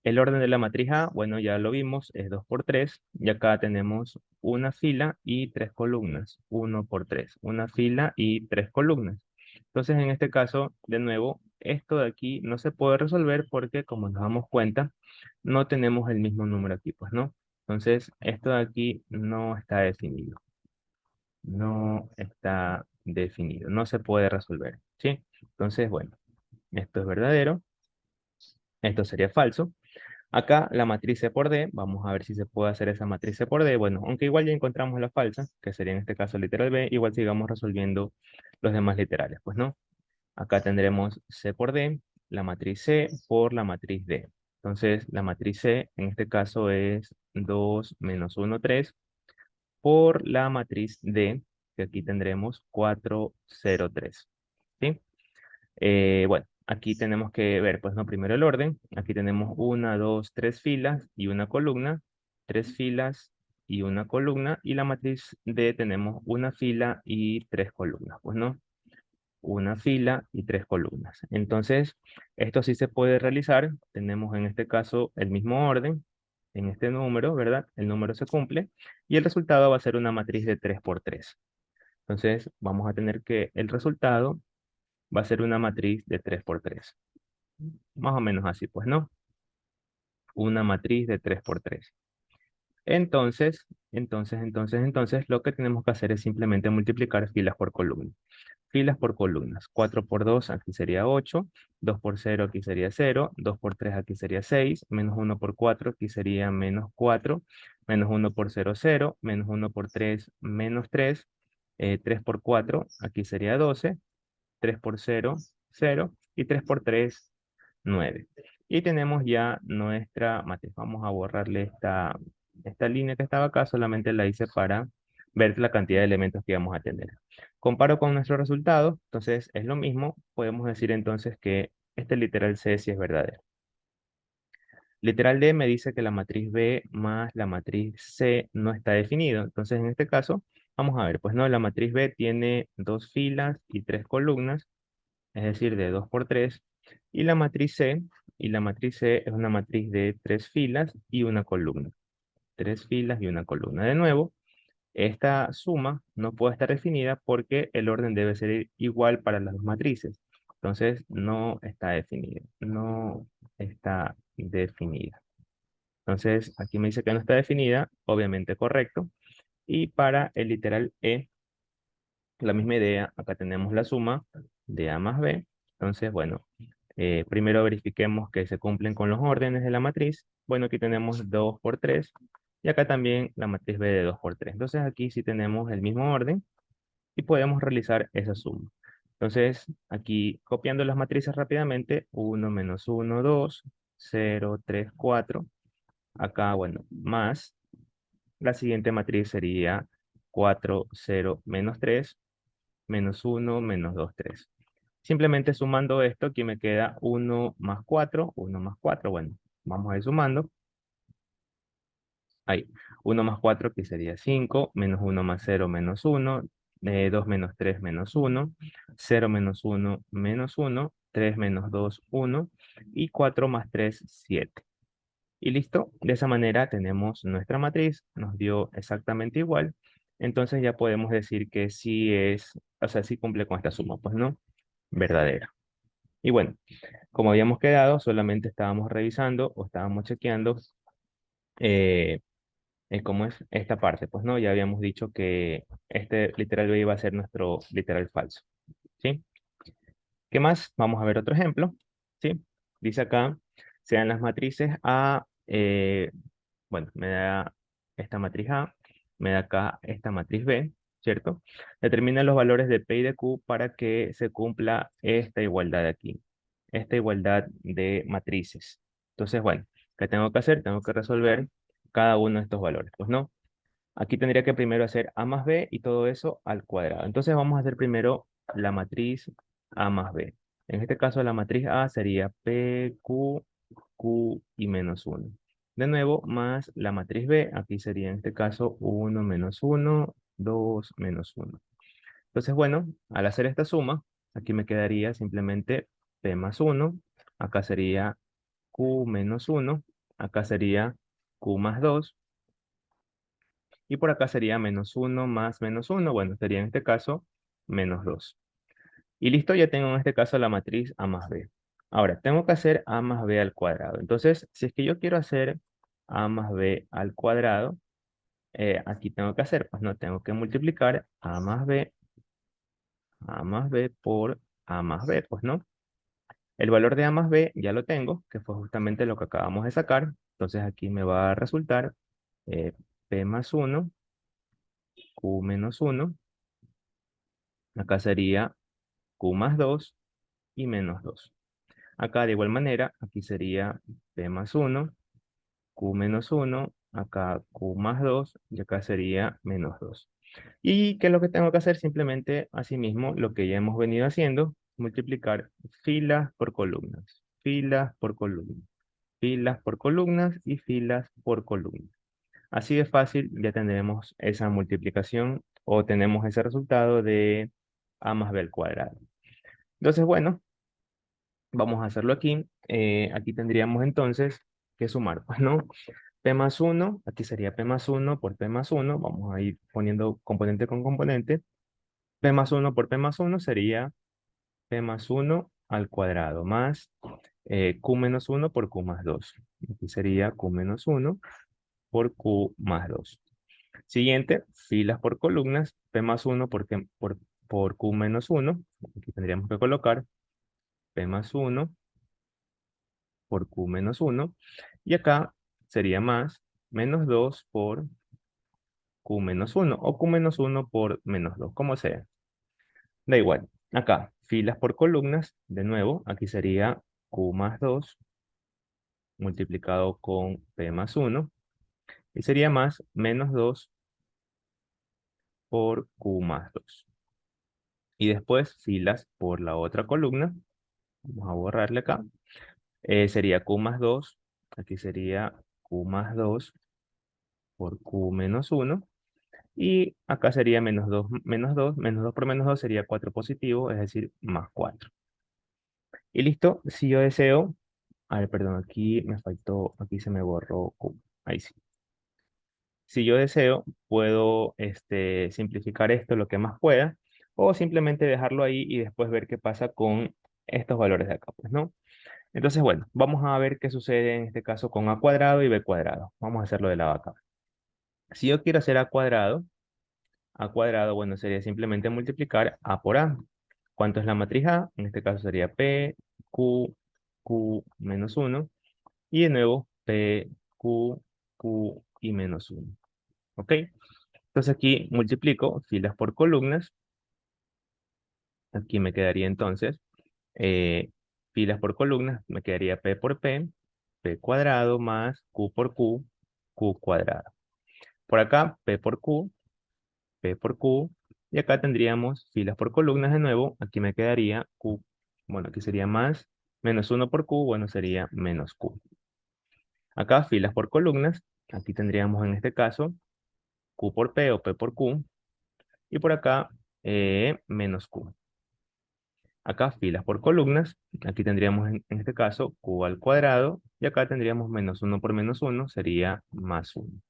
El orden de la matriz A, bueno, ya lo vimos, es 2 por 3. Y acá tenemos una fila y 3 columnas. 1 por 3. Una fila y 3 columnas. Entonces, en este caso, de nuevo, esto de aquí no se puede resolver porque, como nos damos cuenta, no tenemos el mismo número aquí, pues, ¿no? Entonces, esto de aquí no está definido. No está definido. No se puede resolver, ¿sí? Entonces, bueno, esto es verdadero. Esto sería falso. Acá la matriz C por D, vamos a ver si se puede hacer esa matriz C por D. Bueno, aunque igual ya encontramos la falsa, que sería en este caso literal B, igual sigamos resolviendo los demás literales, pues no. Acá tendremos C por D, la matriz C por la matriz D. Entonces, la matriz C en este caso es 2 menos 1, 3, por la matriz D, que aquí tendremos 4, 0, 3. ¿Sí? Bueno, aquí tenemos que ver, pues no, primero el orden. Aquí tenemos una, dos, tres filas y una columna. Tres filas y una columna. Y la matriz D tenemos una fila y tres columnas, pues no. Una fila y tres columnas. Entonces, esto sí se puede realizar. Tenemos en este caso el mismo orden en este número, ¿verdad? El número se cumple y el resultado va a ser una matriz de 3 por 3. Entonces, vamos a tener que el resultado va a ser una matriz de 3 por 3. Más o menos así, pues, ¿no? Una matriz de 3 por 3. Entonces, lo que tenemos que hacer es simplemente multiplicar filas por columnas. Filas por columnas. 4 por 2 aquí sería 8. 2 por 0 aquí sería 0. 2 por 3 aquí sería 6. Menos 1 por 4 aquí sería menos 4. Menos 1 por 0, 0. Menos 1 por 3, menos 3. 3 por 4 aquí sería 12. 3 por 0, 0. Y 3 por 3, 9. Y tenemos ya nuestra matriz. Vamos a borrarle esta línea que estaba acá, solamente la hice para ver la cantidad de elementos que vamos a tener. Comparo con nuestro resultado, entonces es lo mismo. Podemos decir entonces que este literal C sí es verdadero. Literal D me dice que la matriz B más la matriz C no está definido. Entonces en este caso, vamos a ver, pues no, la matriz B tiene dos filas y tres columnas, es decir, de 2 por 3. Y la matriz C es una matriz de 3 filas y una columna. 3 filas y una columna. De nuevo, esta suma no puede estar definida porque el orden debe ser igual para las dos matrices. Entonces, no está definido. No está definida. Entonces, aquí me dice que no está definida, obviamente correcto. Y para el literal E, la misma idea, acá tenemos la suma de A más B. Entonces, bueno, primero verifiquemos que se cumplen con los órdenes de la matriz. Bueno, aquí tenemos 2 por 3 y acá también la matriz B de 2 por 3. Entonces, aquí sí tenemos el mismo orden y podemos realizar esa suma. Entonces, aquí copiando las matrices rápidamente, 1 menos 1, 2, 0, 3, 4. Acá, bueno, más. La siguiente matriz sería 4, 0, menos 3, menos 1, menos 2, 3. Simplemente sumando esto, aquí me queda 1 más 4, 1 más 4. Bueno, vamos a ir sumando. Ahí, 1 más 4 aquí sería 5, menos 1 más 0 menos 1, 2 menos 3 menos 1, 0 menos 1 menos 1, 3 menos 2, 1, y 4 más 3, 7. Y listo, de esa manera tenemos nuestra matriz, nos dio exactamente igual, entonces ya podemos decir que sí es, o sea, sí cumple con esta suma, pues no, verdadera. Y bueno, como habíamos quedado, solamente estábamos revisando o estábamos chequeando eh, cómo es esta parte, pues no, ya habíamos dicho que este literal B iba a ser nuestro literal falso, ¿sí? ¿Qué más? Vamos a ver otro ejemplo, ¿sí? Dice acá, sean las matrices A, bueno, me da esta matriz A, me da acá esta matriz B, ¿cierto? Determina los valores de P y de Q para que se cumpla esta igualdad de aquí, esta igualdad de matrices. Entonces, bueno, ¿qué tengo que hacer? Tengo que resolver cada uno de estos valores, pues no. Aquí tendría que primero hacer A más B y todo eso al cuadrado. Entonces vamos a hacer primero la matriz A más B. En este caso la matriz A sería P, Q y menos 1. De nuevo, más la matriz B, aquí sería en este caso 1 menos 1, 2 menos 1. Entonces, bueno, al hacer esta suma, aquí me quedaría simplemente P más 1, acá sería Q menos 1, acá sería Q más 2, y por acá sería menos 1 más menos 1. Bueno, sería en este caso menos 2. Y listo, ya tengo en este caso la matriz A más B. Ahora, tengo que hacer A más B al cuadrado. Entonces, si es que yo quiero hacer A más B al cuadrado, aquí tengo que hacer, pues no, tengo que multiplicar A más B por A más B, pues no. El valor de A más B ya lo tengo, que fue justamente lo que acabamos de sacar. Entonces aquí me va a resultar P más 1, Q menos 1. Acá sería Q más 2 y menos 2. Acá de igual manera, aquí sería P más 1, Q menos 1, acá Q más 2 y acá sería menos 2. ¿Y qué es lo que tengo que hacer? Simplemente, asimismo, lo que ya hemos venido haciendo, multiplicar filas por columnas, filas por columnas, filas por columnas y filas por columnas. Así de fácil ya tendremos esa multiplicación o tenemos ese resultado de A más B al cuadrado. Entonces, bueno, vamos a hacerlo aquí. Aquí tendríamos entonces que sumar, pues, ¿no? P más 1, aquí sería P más 1 por P más 1. Vamos a ir poniendo componente con componente. P más 1 por P más 1 sería P más 1 al cuadrado más Q menos 1 por Q más 2. Aquí sería Q menos 1 por Q más 2. Siguiente, filas por columnas. P más 1 por Q menos 1. Aquí tendríamos que colocar P más 1 por Q menos 1. Y acá sería más menos 2 por Q menos 1 o Q menos 1 por menos 2, como sea. Da igual. Acá, filas por columnas, de nuevo, aquí sería Q más 2 multiplicado con P más 1 y sería más menos 2 por Q más 2. Y después filas por la otra columna, vamos a borrarle acá, sería Q más 2, aquí sería Q más 2 por Q menos 1. Y acá sería menos 2 menos 2 menos 2 por menos 2 sería 4 positivo, es decir, más 4. Y listo, si yo deseo, a ver, perdón, aquí me faltó, aquí se me borró Q, ahí sí. Si yo deseo, puedo simplificar esto lo que más pueda, o simplemente dejarlo ahí y después ver qué pasa con estos valores de acá, pues, ¿no? Entonces, bueno, vamos a ver qué sucede en este caso con a cuadrado y b cuadrado. Vamos a hacerlo de lado acá. Si yo quiero hacer a cuadrado, bueno, sería simplemente multiplicar a por a. ¿Cuánto es la matriz A? En este caso sería P, Q menos uno. Y de nuevo, P, Q y menos uno. ¿Ok? Entonces aquí multiplico filas por columnas. Aquí me quedaría entonces eh, filas por columnas. Me quedaría P por P cuadrado más Q por Q cuadrado. Por acá, P por Q. Y acá tendríamos filas por columnas de nuevo. Aquí me quedaría Q. Bueno, aquí sería más menos uno por Q. Bueno, sería menos Q. Acá filas por columnas. Aquí tendríamos en este caso Q por P o P por Q. Y por acá menos Q. Acá filas por columnas. Aquí tendríamos en este caso Q al cuadrado. Y acá tendríamos menos uno por menos uno. Sería más uno.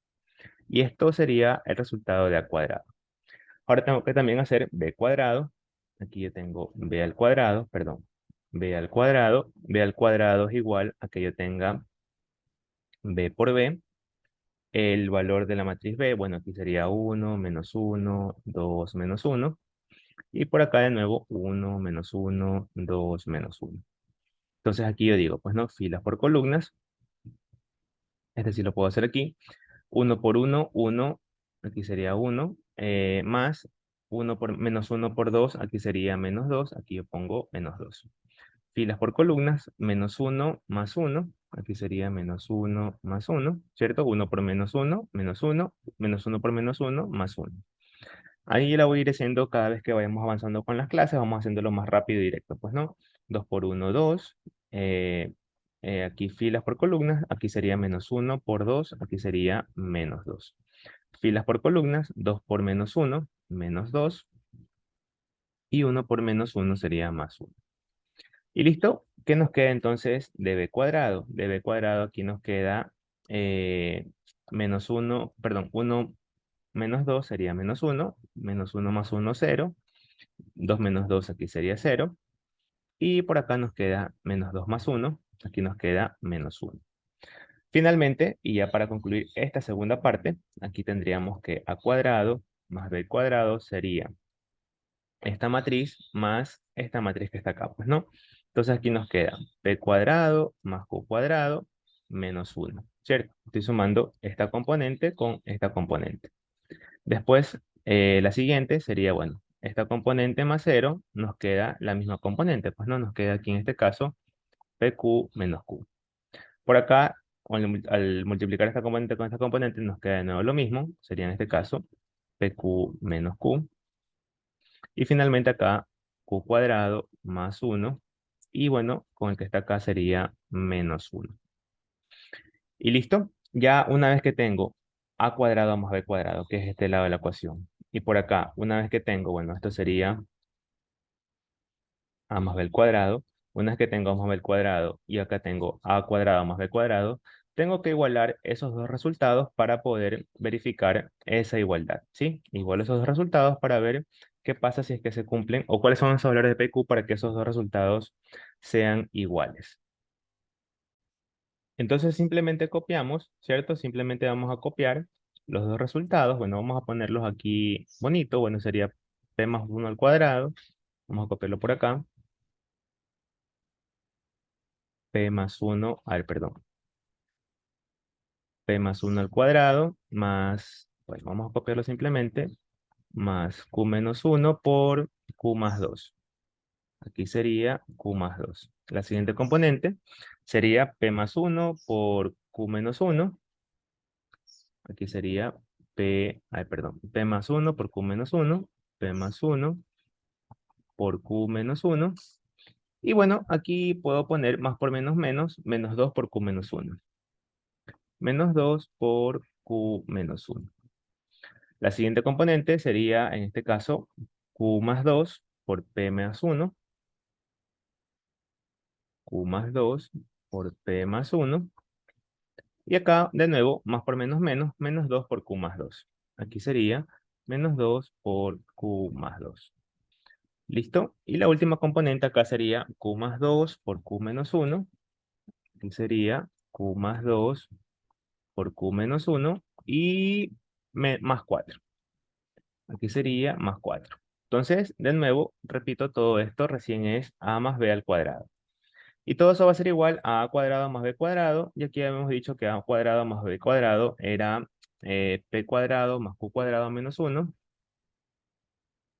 Y esto sería el resultado de a cuadrado. Ahora tengo que también hacer b cuadrado. Aquí yo tengo b al cuadrado, perdón. B al cuadrado. B al cuadrado es igual a que yo tenga b por b. El valor de la matriz B, bueno, aquí sería uno menos uno 2 menos uno. Y por acá de nuevo 1 menos uno 2 menos uno. Entonces aquí yo digo, pues no, filas por columnas. Este sí lo puedo hacer aquí. Uno por uno 1. Aquí sería uno más uno por menos uno por 2. Aquí sería menos 2. Aquí yo pongo menos 2. Filas por columnas, menos uno más uno. Aquí sería menos uno más uno, ¿cierto? Uno por menos uno menos uno por menos uno más uno. Ahí la voy a ir haciendo cada vez que vayamos avanzando con las clases, vamos haciéndolo más rápido y directo, pues, ¿no? 2 por uno 2. Aquí filas por columnas, aquí sería menos uno por 2. Aquí sería menos 2. Filas por columnas, 2 por menos uno menos 2. Y uno por menos uno sería más uno. Y listo, ¿qué nos queda entonces de b cuadrado? De b cuadrado aquí nos queda menos uno, perdón, uno menos 2 sería menos uno más uno 0, 2 menos 2 aquí sería 0, y por acá nos queda menos 2 más uno. Aquí nos queda menos uno. Finalmente, y ya para concluir esta segunda parte, aquí tendríamos que a cuadrado más b cuadrado sería esta matriz más esta matriz que está acá, pues, ¿no? Entonces aquí nos queda p cuadrado más q cuadrado menos 1, ¿cierto? Estoy sumando esta componente con esta componente. Después, la siguiente sería, bueno, esta componente más 0 nos queda la misma componente, pues no nos queda aquí en este caso pq menos q. Por acá, al multiplicar esta componente con esta componente, nos queda de nuevo lo mismo, sería en este caso pq menos q. Y finalmente acá, q cuadrado más 1. Y bueno, con el que está acá sería menos 1. Y listo. Ya una vez que tengo a cuadrado más b cuadrado, que es este lado de la ecuación. Y por acá, una vez que tengo, bueno, esto sería a más b al cuadrado. Una vez que tengo a más b al cuadrado y acá tengo a cuadrado más b cuadrado, tengo que igualar esos dos resultados para poder verificar esa igualdad, ¿sí? Igualo esos dos resultados para ver qué pasa si es que se cumplen o cuáles son los valores de P y Q para que esos dos resultados sean iguales. Entonces simplemente copiamos, ¿cierto? Simplemente vamos a copiar los dos resultados. Bueno, vamos a ponerlos aquí bonito. Bueno, sería P más 1 al cuadrado. Vamos a copiarlo por acá. P más 1 al, perdón. P más 1 al cuadrado más, bueno, vamos a copiarlo simplemente, más Q menos 1 por Q más 2. Aquí sería Q más 2. La siguiente componente sería P más 1 por Q menos 1. Aquí sería perdón, P más 1 por Q menos 1. P más 1 por Q menos 1. Y bueno, aquí puedo poner más por menos menos, menos 2 por Q menos 1. Menos 2 por Q menos 1. La siguiente componente sería, en este caso, Q más 2 por P más 1. Q más 2 por P más 1. Y acá, de nuevo, más por menos menos, menos 2 por Q más 2. Aquí sería menos 2 por Q más 2. ¿Listo? Y la última componente acá sería q más 2 por q menos 1. Aquí sería q más 2 por q menos 1 y más 4. Aquí sería más 4. Entonces, de nuevo, repito, todo esto recién es a más b al cuadrado. Y todo eso va a ser igual a cuadrado más b cuadrado. Y aquí habíamos dicho que a cuadrado más b cuadrado era p cuadrado más q cuadrado menos 1.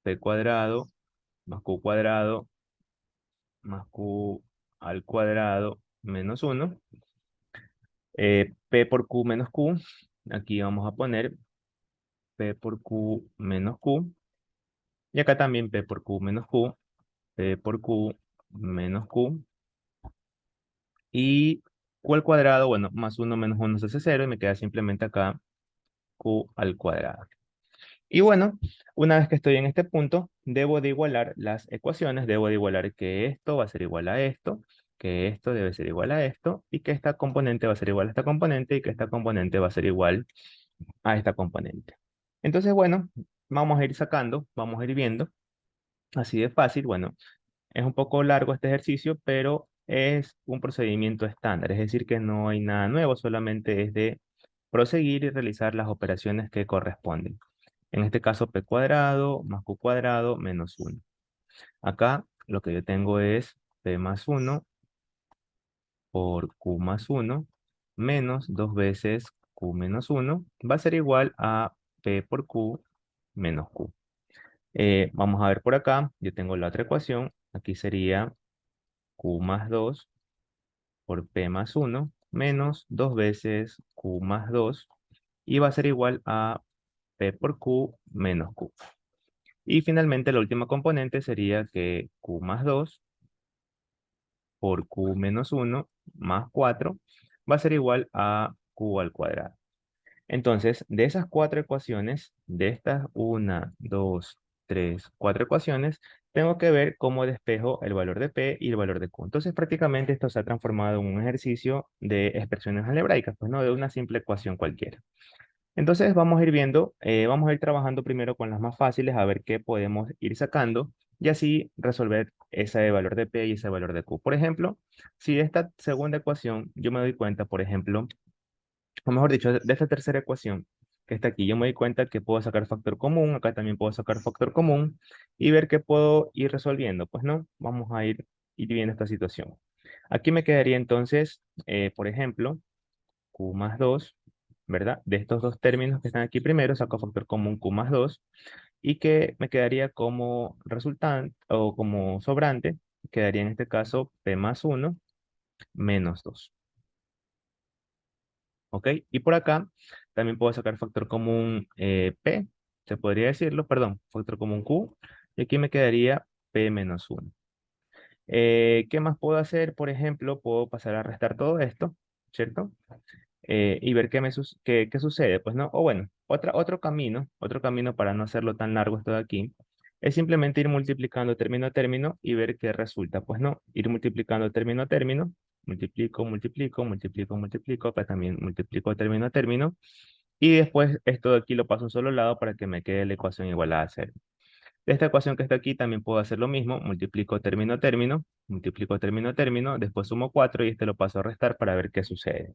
P cuadrado más q cuadrado más q al cuadrado menos 1. P por q menos q. Aquí vamos a poner p por q menos q. Y acá también p por q menos q. P por q menos q. Y q al cuadrado, bueno, más 1 menos 1 se hace 0 y me queda simplemente acá q al cuadrado. Y bueno, una vez que estoy en este punto, debo de igualar las ecuaciones, debo de igualar que esto va a ser igual a esto, que esto debe ser igual a esto, y que esta componente va a ser igual a esta componente, y que esta componente va a ser igual a esta componente. Entonces, bueno, vamos a ir sacando, vamos a ir viendo, así de fácil. Bueno, es un poco largo este ejercicio, pero es un procedimiento estándar, es decir, que no hay nada nuevo, solamente es de proseguir y realizar las operaciones que corresponden. En este caso, p cuadrado más q cuadrado menos 1. Acá lo que yo tengo es p más 1 por q más 1 menos 2 veces q menos 1 va a ser igual a p por q menos q. Vamos a ver por acá, yo tengo la otra ecuación, aquí sería q más 2 por p más 1 menos 2 veces q más 2 y va a ser igual a p por q menos q. Y finalmente la última componente sería que q más 2 por q menos 1 más 4 va a ser igual a q al cuadrado. Entonces, de esas cuatro ecuaciones, de estas 1, 2, 3, 4 ecuaciones, tengo que ver cómo despejo el valor de p y el valor de q. Entonces, prácticamente esto se ha transformado en un ejercicio de expresiones algebraicas, pues no de una simple ecuación cualquiera. Entonces vamos a ir viendo, vamos a ir trabajando primero con las más fáciles a ver qué podemos ir sacando y así resolver ese valor de P y ese valor de Q. Por ejemplo, si de esta segunda ecuación yo me doy cuenta, por ejemplo, o mejor dicho, de esta tercera ecuación que está aquí, yo me doy cuenta que puedo sacar factor común, acá también puedo sacar factor común y ver qué puedo ir resolviendo. Pues no, vamos a ir viendo esta situación. Aquí me quedaría entonces, por ejemplo, q más 2, ¿verdad? De estos dos términos que están aquí primero, saco factor común q más 2 y que me quedaría como resultante o como sobrante, quedaría en este caso p más 1 menos 2. ¿Ok? Y por acá también puedo sacar factor común p, se podría decirlo, perdón, factor común q, y aquí me quedaría p menos 1. ¿Qué más puedo hacer? Por ejemplo, puedo pasar a restar todo esto, ¿cierto? Y ver qué sucede, pues no, o bueno, otro camino para no hacerlo tan largo esto de aquí, es simplemente ir multiplicando término a término y ver qué resulta, pues no, ir multiplicando término a término, multiplico, multiplico, multiplico, multiplico, acá también multiplico término a término, y después esto de aquí lo paso a un solo lado para que me quede la ecuación igual a 0. De esta ecuación que está aquí también puedo hacer lo mismo, multiplico término a término, multiplico término a término, después sumo 4 y este lo paso a restar para ver qué sucede.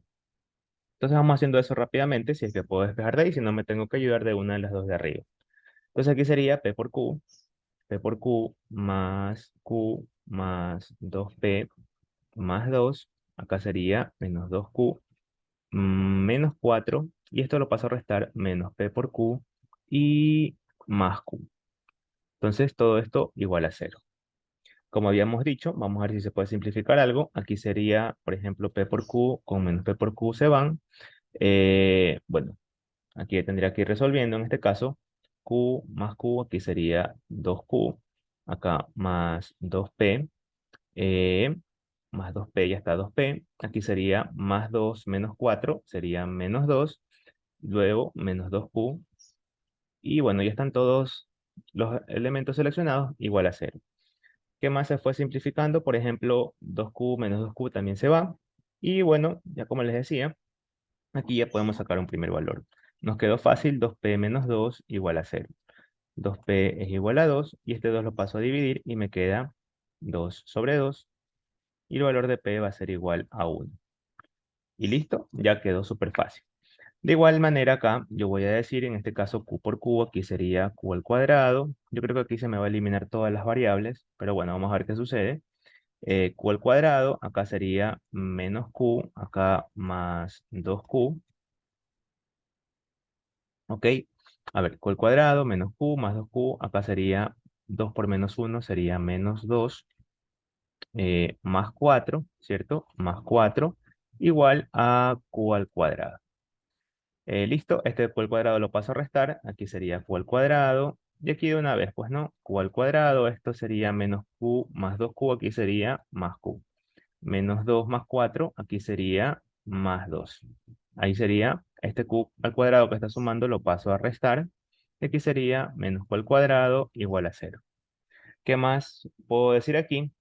Entonces vamos haciendo eso rápidamente, si es que puedo despejar de ahí, si no me tengo que ayudar de una de las dos de arriba. Entonces aquí sería P por Q más 2P más 2, acá sería menos 2Q menos 4, y esto lo paso a restar menos P por Q y más Q. Entonces todo esto igual a 0. Como habíamos dicho, vamos a ver si se puede simplificar algo. Aquí sería, por ejemplo, P por Q con menos P por Q se van. Bueno, aquí tendría que ir resolviendo en este caso. Q más Q, aquí sería 2Q. Acá más 2P. Más 2P, ya está 2P. Aquí sería más 2 menos 4, sería menos 2. Luego menos 2Q. Y bueno, ya están todos los elementos seleccionados igual a 0. ¿Qué más se fue simplificando? Por ejemplo, 2Q menos 2Q también se va. Y bueno, ya como les decía, aquí ya podemos sacar un primer valor. Nos quedó fácil, 2P menos 2 igual a 0. 2p es igual a 2 y este 2 lo paso a dividir y me queda 2 sobre 2 y el valor de p va a ser igual a 1. Y listo, ya quedó súper fácil. De igual manera acá yo voy a decir, en este caso q por q, aquí sería q al cuadrado. Yo creo que aquí se me va a eliminar todas las variables, pero bueno, vamos a ver qué sucede. Q al cuadrado, acá sería menos q, acá más 2q, ¿ok? A ver, q al cuadrado menos q más 2q, acá sería 2 por menos 1, sería menos 2, más 4, ¿cierto? Más 4, igual a q al cuadrado. Listo, este q al cuadrado lo paso a restar, aquí sería q al cuadrado, y aquí de una vez, pues no, q al cuadrado, esto sería menos q más 2q, aquí sería más q. Menos 2 más 4, aquí sería más 2. Ahí sería este q al cuadrado que está sumando, lo paso a restar, y aquí sería menos q al cuadrado igual a 0. ¿Qué más puedo decir aquí?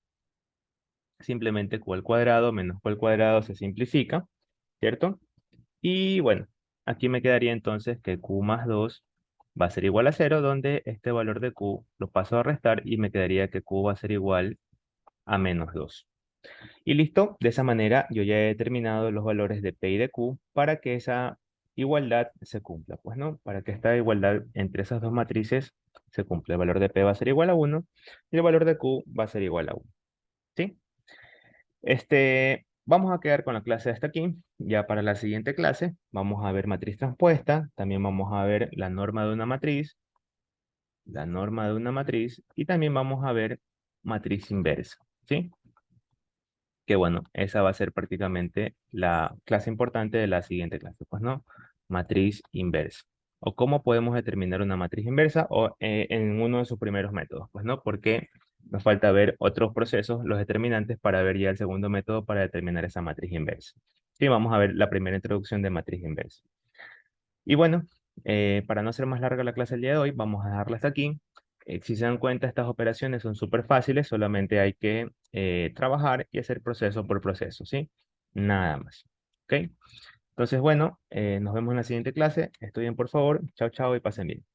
Simplemente q al cuadrado menos q al cuadrado se simplifica, ¿cierto? Y bueno, aquí me quedaría entonces que q más 2 va a ser igual a 0, donde este valor de q lo paso a restar y me quedaría que q va a ser igual a menos 2. Y listo, de esa manera yo ya he determinado los valores de p y de q para que esa igualdad se cumpla. Pues no, para que esta igualdad entre esas dos matrices se cumpla. El valor de p va a ser igual a 1 y el valor de q va a ser igual a 1. ¿Sí? Vamos a quedar con la clase hasta aquí. Ya para la siguiente clase vamos a ver matriz transpuesta, también vamos a ver la norma de una matriz, y también vamos a ver matriz inversa. ¿Sí? Que bueno, esa va a ser prácticamente la clase importante de la siguiente clase, pues no, matriz inversa. O cómo podemos determinar una matriz inversa o en uno de sus primeros métodos, pues no, porque nos falta ver otros procesos, los determinantes, para ver ya el segundo método para determinar esa matriz inversa. Sí, vamos a ver la primera introducción de matriz inversa. Y bueno, para no hacer más larga la clase el día de hoy, vamos a dejarla hasta aquí. Si se dan cuenta, estas operaciones son súper fáciles, solamente hay que trabajar y hacer proceso por proceso, ¿sí? Nada más. ¿Ok? Entonces, bueno, nos vemos en la siguiente clase. Estudien, por favor. Chao, chao y pasen bien.